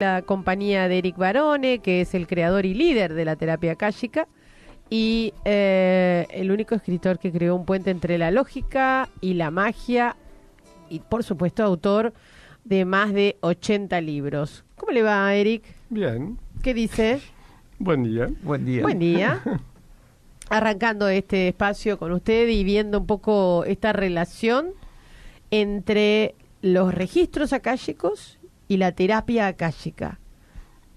la compañía de Eric Barone, que es el creador y líder de la terapia akáshica, y el único escritor que creó un puente entre la lógica y la magia, y por supuesto autor de más de 80 libros. ¿Cómo le va, Eric? Bien. ¿Qué dice? Buen día. Buen día. Buen día. Arrancando este espacio con usted y viendo un poco esta relación entre los registros akáshicos y la terapia akáshica.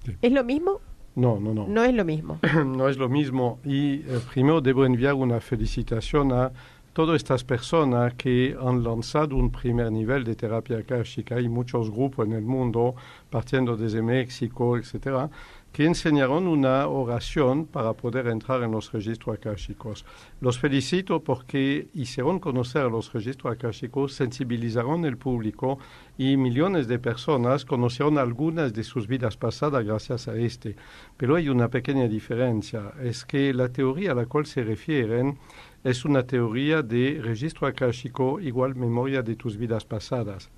Sí. ¿Es lo mismo? No. No es lo mismo. No es lo mismo. Y primero debo enviar una felicitación a todas estas personas que han lanzado un primer nivel de terapia akáshica. Hay muchos grupos en el mundo, partiendo desde México, etcétera, que enseñaron una oración para poder entrar en los registros akáshicos. Los felicito porque hicieron conocer los registros akáshicos, sensibilizaron el público y millones de personas conocieron algunas de sus vidas pasadas gracias a este. Pero hay una pequeña diferencia, es que la teoría a la cual se refieren es una teoría de registro akáshico igual memoria de tus vidas pasadas.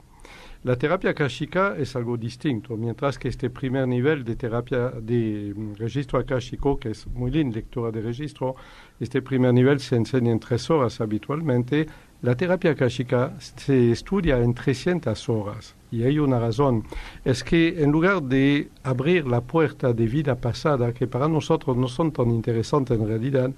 La terapia akáshica es algo distinto, mientras que este primer nivel de terapia de registro akáshico, que es muy linda lectura de registro, este primer nivel se enseña en 3 horas habitualmente. La terapia akáshica se estudia en 300 horas. Y hay una razón, es que en lugar de abrir la puerta de vida pasada, que para nosotros no son tan interesantes en realidad,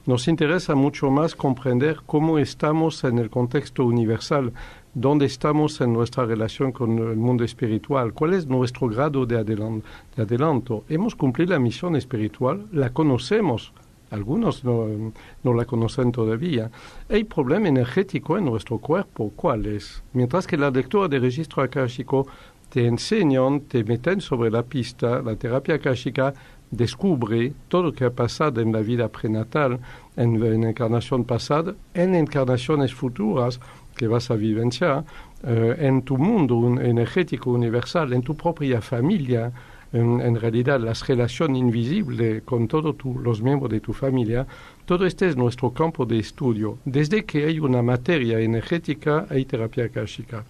nos interesa mucho más comprender cómo estamos en el contexto universal, dónde estamos en nuestra relación con el mundo espiritual, cuál es nuestro grado de adelanto. Hemos cumplido la misión espiritual, la conocemos, algunos no la conocen todavía. Hay problema energético en nuestro cuerpo, ¿cuál es? Mientras que la lectura de registro akáshico te enseñan, te meten sobre la pista, la terapia akáshica descubre todo lo que ha pasado en la vida prenatal, en encarnación pasada, en encarnaciones futuras que vas a vivenciar, en tu mundo energético universal, en tu propia familia, en realidad las relaciones invisibles con todos los miembros de tu familia. Todo este es nuestro campo de estudio. Desde que hay una materia energética, hay terapia akáshica,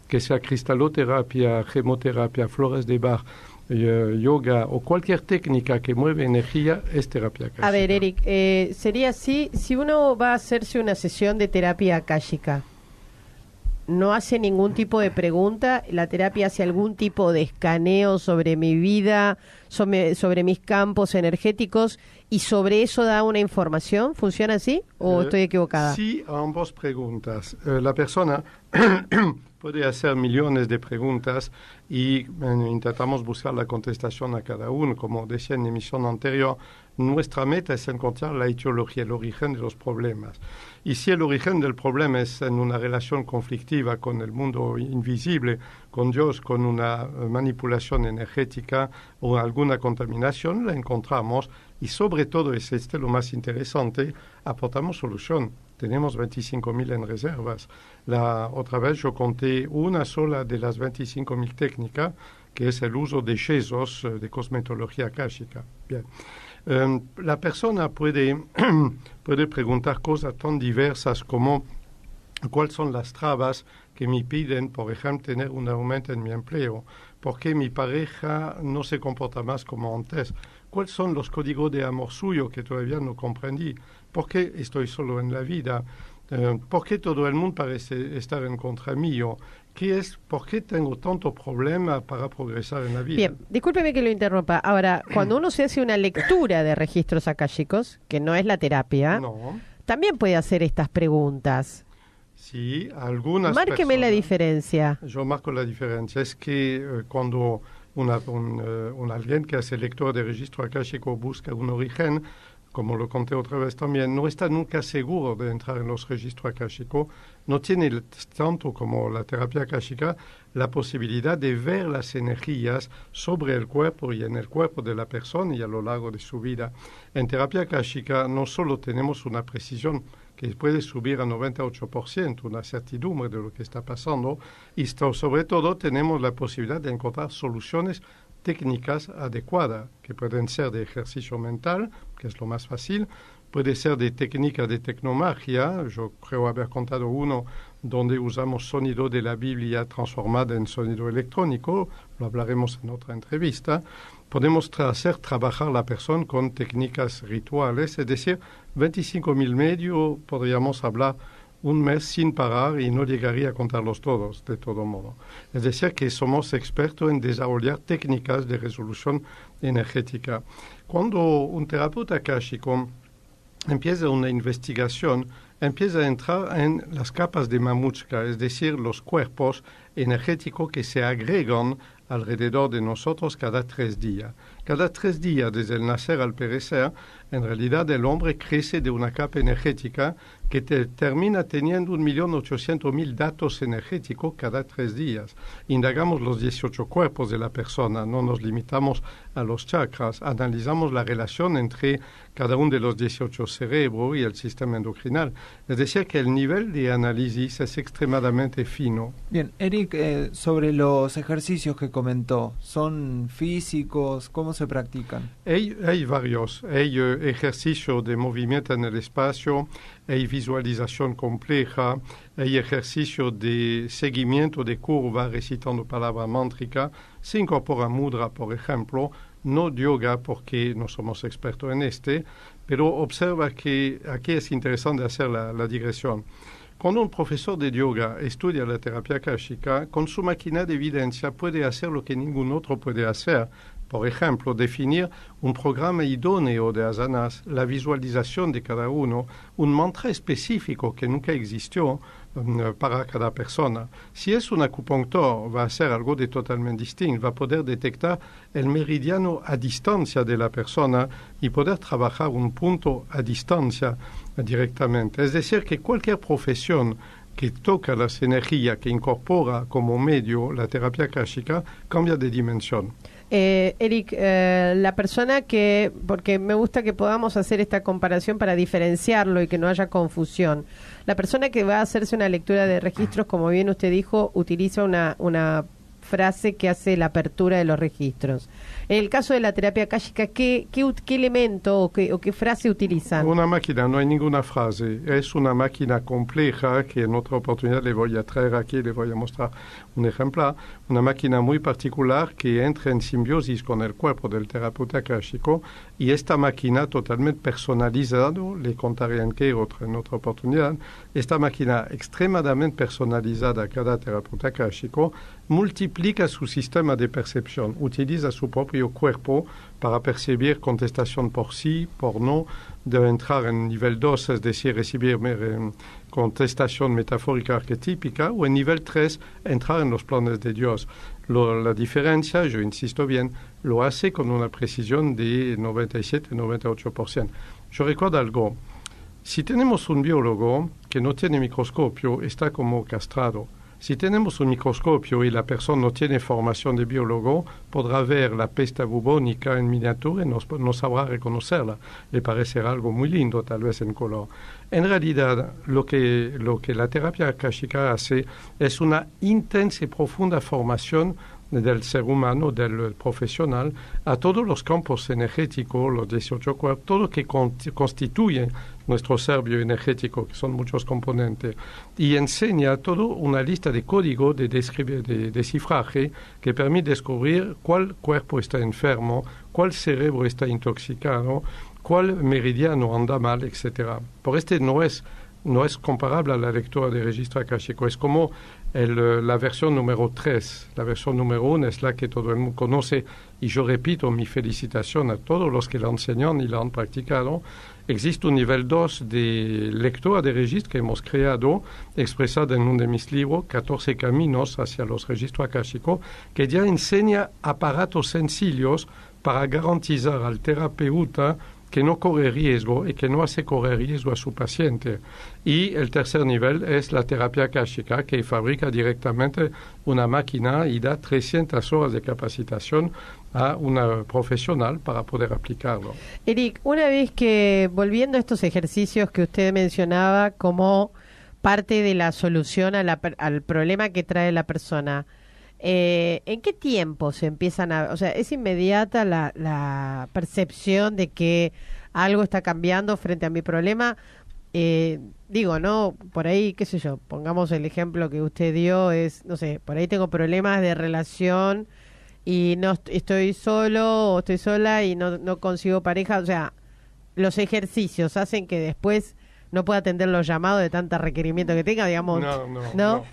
que sea cristaloterapia, gemoterapia, flores de Bach, yoga o cualquier técnica que mueve energía es terapia akáshica. A ver, Eric, sería así, si uno va a hacerse una sesión de terapia akáshica, no hace ningún tipo de pregunta, la terapia hace algún tipo de escaneo sobre mi vida, sobre mis campos energéticos, y sobre eso da una información. ¿Funciona así o estoy equivocada? Sí, a ambas preguntas. La persona puede hacer millones de preguntas y intentamos buscar la contestación a cada uno. Como decía en la emisión anterior, nuestra meta es encontrar la etiología, el origen de los problemas. Y si el origen del problema es en una relación conflictiva con el mundo invisible, con Dios, con una manipulación energética o alguna contaminación, la encontramos. Y sobre todo, es lo más interesante, aportamos solución. Tenemos 25.000 en reservas. La otra vez yo conté una sola de las 25.000 técnicas, que es el uso de yesos de cosmetología akáshica. Bien. La persona puede preguntar cosas tan diversas como cuáles son las trabas que me piden, por ejemplo, tener un aumento en mi empleo, por qué mi pareja no se comporta más como antes, cuáles son los códigos de amor suyo que todavía no comprendí, por qué estoy solo en la vida, por qué todo el mundo parece estar en contra mío, ¿por qué tengo tanto problema para progresar en la vida? Bien, discúlpeme que lo interrumpa. Ahora, cuando uno se hace una lectura de registros akáshicos, que no es la terapia, también puede hacer estas preguntas. Sí, algunas Márqueme personas, la diferencia. Yo marco la diferencia. Es que cuando alguien que hace lectura de registro akáshico busca un origen, como lo conté otra vez también, no está nunca seguro de entrar en los registros akáshicos, no tiene tanto como la terapia akáshica la posibilidad de ver las energías sobre el cuerpo y en el cuerpo de la persona y a lo largo de su vida. En terapia akáshica no solo tenemos una precisión que puede subir a 98%, una certidumbre de lo que está pasando, y sobre todo tenemos la posibilidad de encontrar soluciones técnicas adecuadas, que pueden ser de ejercicio mental, que es lo más fácil, puede ser de técnica de tecnomagia. Yo creo haber contado uno donde usamos sonido de la Biblia transformada en sonido electrónico, lo hablaremos en otra entrevista. Podemos hacer trabajar a la persona con técnicas rituales, es decir, 25.000 medios podríamos hablar un mes sin parar y no llegaría a contarlos todos, de todo modo. Es decir, que somos expertos en desarrollar técnicas de resolución energética. Cuando un terapeuta akáshico empieza una investigación, empieza a entrar en las capas de Mamushka, es decir, los cuerpos energéticos que se agregan alrededor de nosotros cada 3 días. Cada 3 días, desde el nacer al perecer, en realidad el hombre crece de una capa energética que termina teniendo 1.800.000 datos energéticos cada 3 días. Indagamos los 18 cuerpos de la persona, no nos limitamos a los chakras, analizamos la relación entre cada uno de los 18 cerebros y el sistema endocrinal. Es decir, que el nivel de análisis es extremadamente fino. Bien, Eric, sobre los ejercicios que comentó, ¿son físicos? ¿Cómo se practican? Hay varios. Hay ejercicio de movimiento en el espacio, hay visualización compleja, hay ejercicio de seguimiento de curva recitando palabra mántrica, se incorpora mudra, por ejemplo, no yoga porque no somos expertos en pero observa que aquí es interesante hacer la digresión. Cuando un profesor de yoga estudia la terapia akáshica, con su máquina de evidencia puede hacer lo que ningún otro puede hacer. Por ejemplo, definir un programa idóneo de asanas, la visualización de cada uno, un mantra específico que nunca existió para cada persona. Si es un acupunctor, va a hacer algo de totalmente distinto, va a poder detectar el meridiano a distancia de la persona y poder trabajar un punto a distancia directamente. Es decir, que cualquier profesión que toca las energías, que incorpora como medio la terapia akáshica, cambia de dimensión. Eric, la persona que, porque me gusta que podamos hacer esta comparación para diferenciarlo y que no haya confusión, la persona que va a hacerse una lectura de registros, como bien usted dijo, utiliza una frase que hace la apertura de los registros. En el caso de la terapia akáshica, ¿qué elemento o qué frase utilizan? Una máquina, no hay ninguna frase. Es una máquina compleja que en otra oportunidad le voy a traer aquí, le voy a mostrar un ejemplar. Una máquina muy particular que entra en simbiosis con el cuerpo del terapeuta akáshico y esta máquina totalmente personalizada, le contaré en qué en otra oportunidad, esta máquina extremadamente personalizada a cada terapeuta akáshico multiplica su sistema de percepción, utiliza su propio cuerpo para percibir contestación por sí, por no, de entrar en nivel 2, es decir, recibir contestación metafórica arquetípica, o en nivel 3, entrar en los planes de Dios. La diferencia, yo insisto bien, lo hace con una precisión de 97-98%. Yo recuerdo algo, si tenemos un biólogo que no tiene microscopio, está como castrado. Si tenemos un microscopio y la persona no tiene formación de biólogo, podrá ver la peste bubónica en miniatura y no sabrá reconocerla. Le parecerá algo muy lindo, tal vez en color. En realidad, lo que la terapia akáshica hace es una intensa y profunda formación del ser humano, del profesional, a todos los campos energéticos, los 18 cuerpos, todo lo que constituye nuestro ser bioenergético, que son muchos componentes, y enseña toda una lista de códigos de descifraje que permite descubrir cuál cuerpo está enfermo, cuál cerebro está intoxicado, cuál meridiano anda mal, etc. Por no es comparable a la lectura de registro akáshico, es como la versión número 3. La versión número 1 es la que todo el mundo conoce y yo repito mi felicitación a todos los que la enseñan y la han practicado. Existe un nivel 2 de lectura de registro que hemos creado, expresado en uno de mis libros, 14 caminos hacia los registros akáshicos, que ya enseña aparatos sencillos para garantizar al terapeuta que no corre riesgo y que no hace correr riesgo a su paciente. Y el tercer nivel es la terapia akáshica, que fabrica directamente una máquina y da 300 horas de capacitación a una profesional para poder aplicarlo. Eric, una vez que, volviendo a estos ejercicios que usted mencionaba como parte de la solución al problema que trae la persona, ¿en qué tiempo se empiezan o sea, es inmediata la percepción de que algo está cambiando frente a mi problema? digo, ¿no? Por ahí, qué sé yo, pongamos el ejemplo que usted dio, es, no sé, por ahí tengo problemas de relación y no estoy solo o estoy sola y no consigo pareja, o sea, los ejercicios hacen que después no pueda atender los llamados de tanta requerimiento que tenga, digamos, ¿no?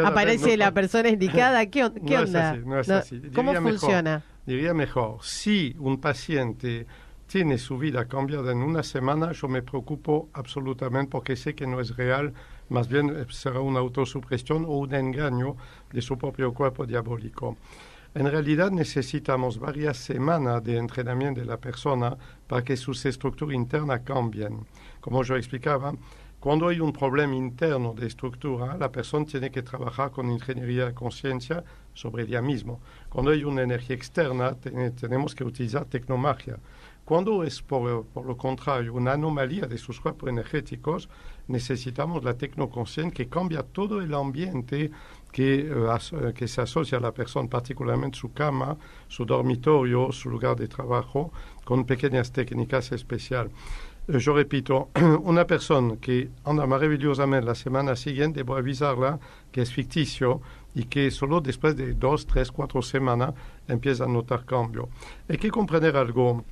Aparece la persona indicada, ¿qué onda? No es así. ¿Cómo funciona? Diría mejor, si un paciente tiene su vida cambiada en una semana, yo me preocupo absolutamente porque sé que no es real, más bien será una autosupresión o un engaño de su propio cuerpo diabólico. En realidad necesitamos varias semanas de entrenamiento de la persona para que sus estructuras internas cambien. Como yo explicaba, cuando hay un problema interno de estructura, la persona tiene que trabajar con ingeniería de conciencia sobre ella misma. Cuando hay una energía externa, tenemos que utilizar tecnomagia. Cuando es, por lo contrario, una anomalía de sus cuerpos energéticos, necesitamos la tecnoconsciencia que cambia todo el ambiente que se asocia a la persona, particularmente su cama, su dormitorio, su lugar de trabajo, con pequeñas técnicas especiales. Yo repito, una persona que anda maravillosamente la semana siguiente, debo avisarla que es ficticio y que solo después de 2, 3, 4 semanas empieza a notar cambio. Hay que comprender algo.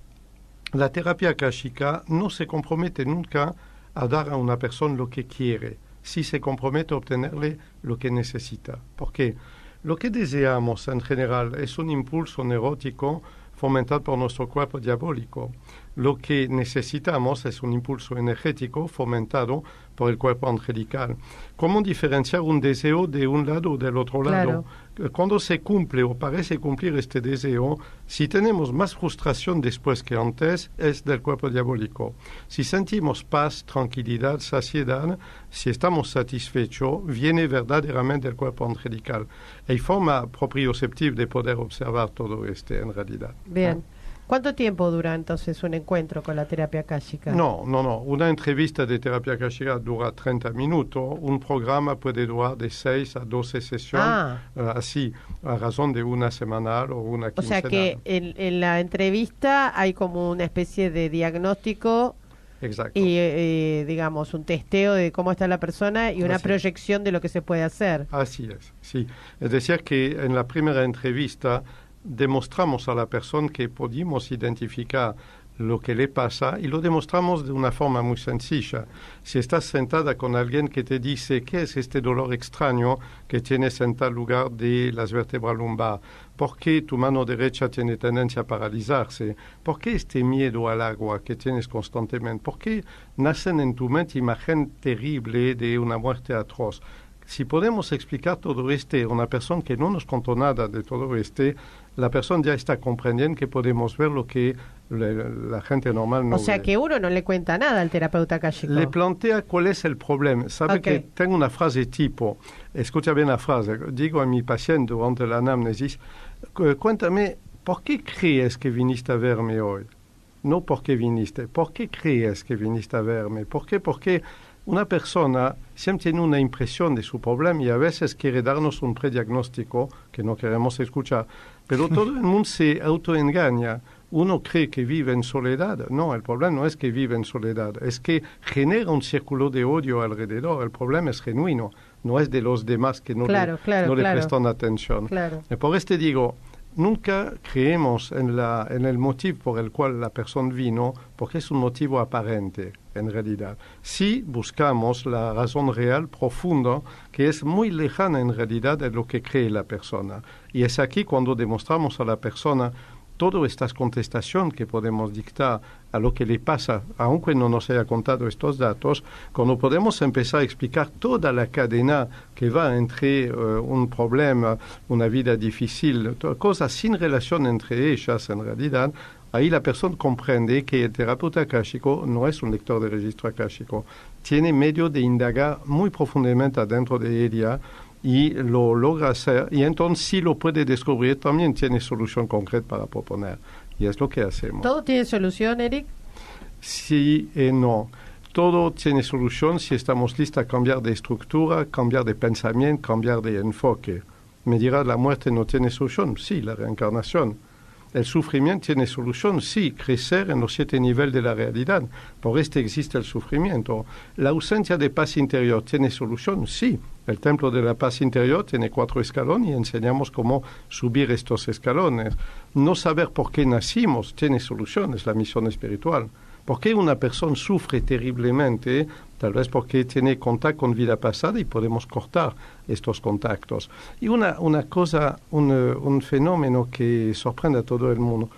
La terapia akáshica no se compromete nunca a dar a una persona lo que quiere, si se compromete a obtenerle lo que necesita. Porque lo que deseamos en general es un impulso neurótico fomentado por nuestro cuerpo diabólico. Lo que necesitamos es un impulso energético fomentado por el cuerpo angelical. ¿Cómo diferenciar un deseo de un lado o del otro lado? Cuando se cumple o parece cumplir este deseo, si tenemos más frustración después que antes, es del cuerpo diabólico. Si sentimos paz, tranquilidad, saciedad, si estamos satisfechos, viene verdaderamente del cuerpo angelical. Hay forma proprioceptiva de poder observar todo en realidad. Bien. ¿Cuánto tiempo dura entonces un encuentro con la terapia akáshica? No. Una entrevista de terapia akáshica dura 30 minutos. Un programa puede durar de 6 a 12 sesiones, así, a razón de una semanal o una quincenal. O sea que en la entrevista hay como una especie de diagnóstico. Exacto. Y, digamos, un testeo de cómo está la persona y una proyección de lo que se puede hacer. Así es, sí. Es decir, que en la primera entrevista demostramos a la persona que pudimos identificar lo que le pasa y lo demostramos de una forma muy sencilla. Si estás sentada con alguien que te dice ¿qué es este dolor extraño que tienes en tal lugar de las vértebras lumbar? ¿Por qué tu mano derecha tiene tendencia a paralizarse? ¿Por qué este miedo al agua que tienes constantemente? ¿Por qué nacen en tu mente imagen terrible de una muerte atroz? Si podemos explicar todo a una persona que no nos contó nada de todo la persona ya está comprendiendo que podemos ver lo que la gente normal no ve. O sea que uno no le cuenta nada al terapeuta akáshico. Le plantea cuál es el problema. Sabe que tengo una frase tipo, escucha bien la frase, digo a mi paciente durante la anamnesis, cuéntame, ¿por qué crees que viniste a verme hoy? No por qué viniste, ¿por qué crees que viniste a verme? ¿Por qué? Porque una persona siempre tiene una impresión de su problema y a veces quiere darnos un prediagnóstico que no queremos escuchar, pero todo el mundo se autoengaña. Uno cree que vive en soledad. No, el problema no es que vive en soledad, es que genera un círculo de odio alrededor. El problema es genuino, no es de los demás que no le prestan atención. Y por esto digo, nunca creemos en el motivo por el cual la persona vino, porque es un motivo aparente, en realidad. Si buscamos la razón real, profunda, que es muy lejana en realidad de lo que cree la persona. Y es aquí cuando demostramos a la persona todas estas contestaciones que podemos dictar a lo que le pasa, aunque no nos haya contado estos datos, cuando podemos empezar a explicar toda la cadena que va entre un problema, una vida difícil, cosas sin relación entre ellas en realidad, ahí la persona comprende que el terapeuta akáshico no es un lector de registro akáshico, tiene medio de indagar muy profundamente adentro de ella y lo logra hacer, y entonces si lo puede descubrir también tiene solución concreta para proponer, y es lo que hacemos. ¿Todo tiene solución, Eric? Sí y no. Todo tiene solución si estamos listos a cambiar de estructura, cambiar de pensamiento, cambiar de enfoque. Me dirá, ¿la muerte no tiene solución? Sí, la reencarnación. El sufrimiento tiene solución, sí, crecer en los 7 niveles de la realidad. Por este existe el sufrimiento. La ausencia de paz interior tiene solución, sí. El templo de la paz interior tiene 4 escalones y enseñamos cómo subir estos escalones. No saber por qué nacimos tiene solución, es la misión espiritual. ¿Por qué una persona sufre terriblemente? Tal vez porque tiene contacto con vida pasada y podemos cortar estos contactos. Y una cosa, un fenómeno que sorprende a todo el mundo.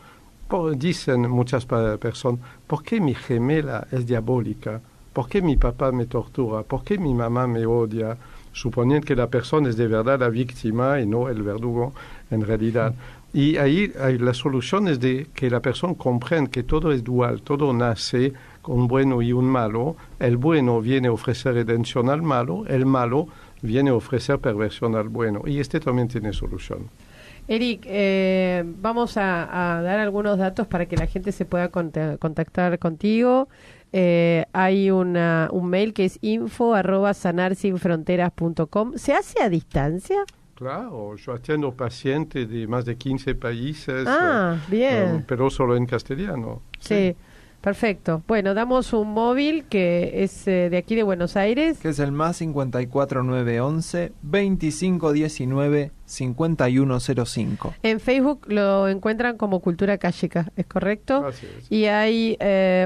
Dicen muchas personas, ¿por qué mi gemela es diabólica? ¿Por qué mi papá me tortura? ¿Por qué mi mamá me odia? Suponiendo que la persona es de verdad la víctima y no el verdugo en realidad. Y ahí la solución es de que la persona comprenda que todo es dual, todo nace con un bueno y un malo. El bueno viene a ofrecer redención al malo, el malo viene a ofrecer perversión al bueno. Y este también tiene solución. Eric, vamos a dar algunos datos para que la gente se pueda contactar contigo. Hay un mail que es info@sanarsinfronteras.com. ¿Se hace a distancia? Claro, yo atiendo pacientes de más de 15 países, bien. Pero solo en castellano. Sí, perfecto. Bueno, damos un móvil que es de aquí de Buenos Aires. Que es el más 54911 2519 5105. En Facebook lo encuentran como Cultura Kashika, ¿es correcto? Así es. Y hay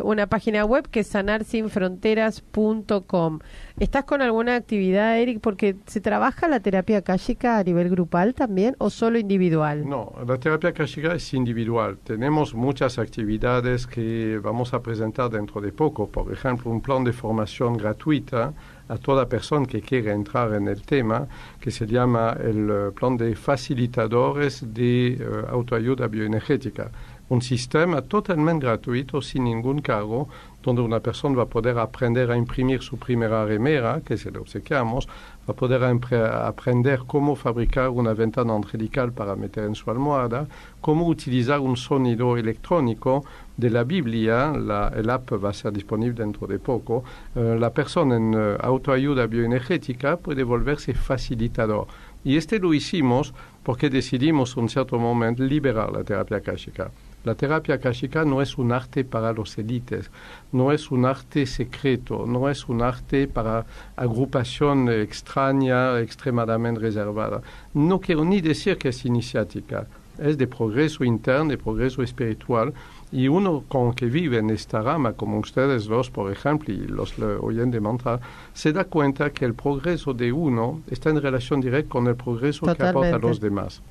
una página web que es sanarsinfronteras.com. ¿Estás con alguna actividad, Eric? Porque ¿se trabaja la terapia kashika a nivel grupal también o solo individual? No, la terapia kashika es individual. Tenemos muchas actividades que vamos a presentar dentro de poco. Por ejemplo, un plan de formación gratuita a toda persona que quiera entrar en el tema, que se llama el plan de facilitadores de autoayuda bioenergética. Un sistema totalmente gratuito, sin ningún cargo, donde una persona va a poder aprender a imprimir su primera remera, que se le obsequiamos, va a poder aprender cómo fabricar una ventana angelical para meter en su almohada, cómo utilizar un sonido electrónico de la Biblia. El app va a ser disponible dentro de poco. La persona en autoayuda bioenergética puede volverse facilitador. Y lo hicimos porque decidimos en un cierto momento liberar la terapia kashika. La terapia kashika no es un arte para los élites, no es un arte secreto, no es un arte para agrupación extraña, extremadamente reservada. No quiero ni decir que es iniciática, es de progreso interno, de progreso espiritual, y uno con que vive en esta rama, como ustedes dos, por ejemplo, y los oyen de mantra, se da cuenta que el progreso de uno está en relación directa con el progreso que aporta a los demás.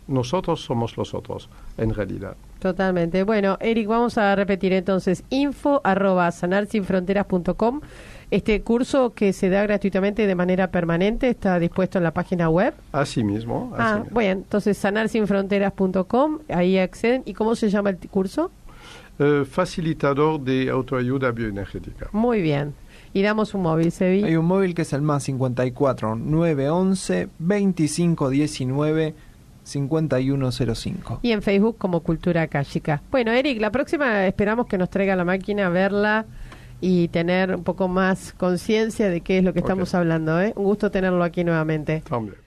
Nosotros somos los otros, en realidad. Totalmente. Bueno, Eric, vamos a repetir entonces, info@sanarsinfronteras.com. Este curso que se da gratuitamente de manera permanente está dispuesto en la página web. Así mismo. Bueno, entonces sanarsinfronteras.com, ahí acceden. ¿Y cómo se llama el curso? Facilitador de autoayuda bioenergética. Muy bien. Y damos un móvil, Sebi. Hay un móvil que es el más 54911 2519 5105. Y en Facebook como Cultura Kashika. Bueno, Eric, la próxima esperamos que nos traiga la máquina, verla y tener un poco más conciencia de qué es lo que estamos hablando, ¿eh? Un gusto tenerlo aquí nuevamente. También.